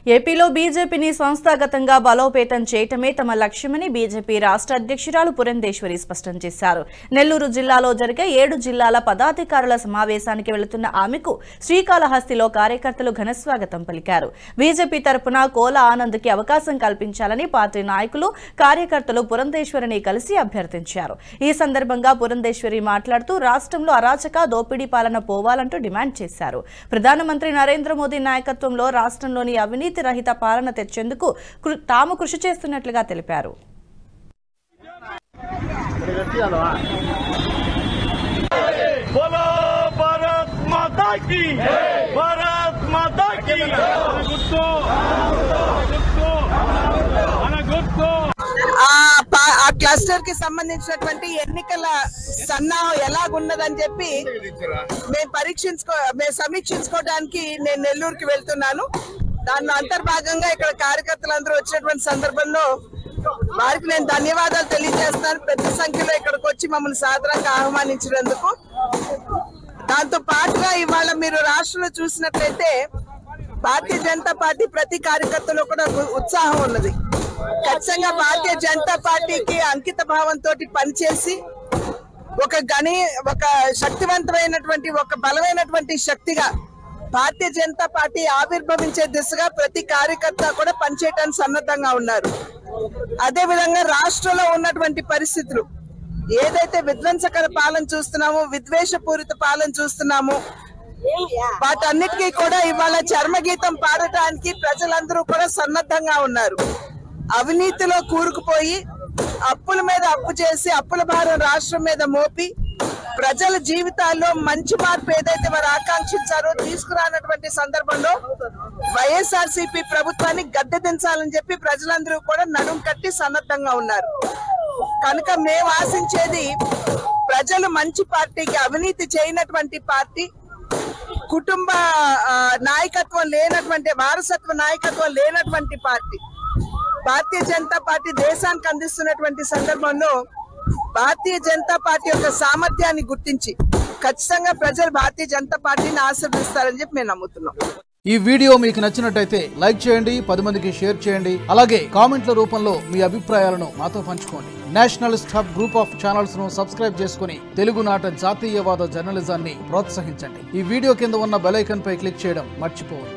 ఏపీలో బీజేపీని సంస్థాగతంగా బలోపేతం చేయటమే తమ లక్ష్యమని బీజేపీ రాష్ట్ర అధ్యక్షురాలు పురంధేశ్వరి స్పష్టం చేశారు. నెల్లూరు జిల్లాలో జరిగే 7 జిల్లాల పదాధికారుల సమావేశానికి వెళుతున్న ఆమెకు శ్రీకాళహస్తిలో కార్యకర్తలు ఘనస్వాగతం పలికారు. బీజేపీ తరపున కోల ఆనంద్కి అవకాశం కల్పించాలని పార్టీ నాయకులు, కార్యకర్తలు పురంధేశ్వరిని కలిసి అభ్యర్థించారు. ఈ సందర్భంగా పురంధేశ్వరి మాట్లాడుతూ రాష్ట్రంలో అరాచక, దోపిడీ పాలన పోవాలంటూ డిమాండ్ చేశారు. ప్రధానమంత్రి నరేంద్ర మోదీ నాయకత్వంలో రాష్ట్రంలోని అవినీతి రహిత పాలన తెచ్చేందుకు తాము కృషి చేస్తున్నట్లుగా తెలిపారు. ఆ క్లస్టర్ కి సంబంధించినటువంటి ఎన్నికల సన్నాహం ఎలాగున్నదని చెప్పి మేము సమీక్షించుకోవడానికి నేను నెల్లూరుకి వెళ్తున్నాను. దానిలో అంతర్భాగంగా ఇక్కడ కార్యకర్తలందరూ వచ్చినటువంటి సందర్భంలో వారికి నేను ధన్యవాదాలు తెలియజేస్తున్నాను. పెద్ద సంఖ్యలో ఇక్కడికి వచ్చి మమ్మల్ని సాదరంగా ఆహ్వానించినందుకు. దాంతో పాటుగా ఇవాళ మీరు రాష్ట్రంలో చూసినట్లయితే భారతీయ జనతా పార్టీ ప్రతి కార్యకర్తలో కూడా ఉత్సాహం ఉన్నది. ఖచ్చితంగా భారతీయ జనతా పార్టీకి అంకిత భావంతో పనిచేసి ఒక శక్తివంతమైనటువంటి, ఒక బలమైనటువంటి శక్తిగా భారతీయ జనతా పార్టీ ఆవిర్భవించే దిశగా ప్రతి కార్యకర్త కూడా పనిచేయడానికి సన్నద్ధంగా ఉన్నారు. అదే విధంగా రాష్ట్రంలో ఉన్నటువంటి పరిస్థితులు, ఏదైతే విధ్వంసకర పాలన చూస్తున్నామో, విద్వేషపూరిత పాలన చూస్తున్నామో, వాటన్నిటికీ కూడా ఇవాళ చర్మగీతం పాడటానికి ప్రజలందరూ కూడా సన్నద్ధంగా ఉన్నారు. అవినీతిలో కూరుకుపోయి అప్పుల మీద అప్పు చేసి అప్పుల భారం రాష్ట్రం మీద మోపి ప్రజల జీవితాల్లో మంచి మార్పు ఏదైతే వారు ఆకాంక్షించారో తీసుకురానటువంటి సందర్భంలో వైఎస్ఆర్సీపీ ప్రభుత్వాన్ని గద్దె దించాలని చెప్పి ప్రజలందరూ కూడా నడుం కట్టి సన్నద్ధంగా ఉన్నారు. కనుక మేము ఆశించేది ప్రజలు మంచి పార్టీకి, అవినీతి చేయనటువంటి పార్టీ, కుటుంబ నాయకత్వం లేనటువంటి, వారసత్వ నాయకత్వం లేనటువంటి పార్టీ. భారతీయ జనతా పార్టీ దేశానికి అందిస్తున్నటువంటి సందర్భంలో భారతీయ జనతా పార్టీ యొక్క సామర్థ్యాన్ని గుర్తించి ఖచ్చితంగా ప్రజలు భారతీయ జనతా పార్టీని ఆశీర్వదిస్తారని చెప్పి మేము నమ్ముతున్నాం. ఈ వీడియో మీకు నచ్చినట్టయితే లైక్ చేయండి, 10 మందికి షేర్ చేయండి. అలాగే కామెంట్ల రూపంలో మీ అభిప్రాయాలను మాతో పంచుకోండి. Nationalist hub group of channels ను సబ్స్క్రైబ్ చేసుకుని తెలుగునాట జాతీయవాద జర్నలిజాన్ని ప్రోత్సహించండి. ఈ వీడియో కింద ఉన్న బెల్ ఐకాన్ పై క్లిక్ చేయడం మర్చిపోవద్దు.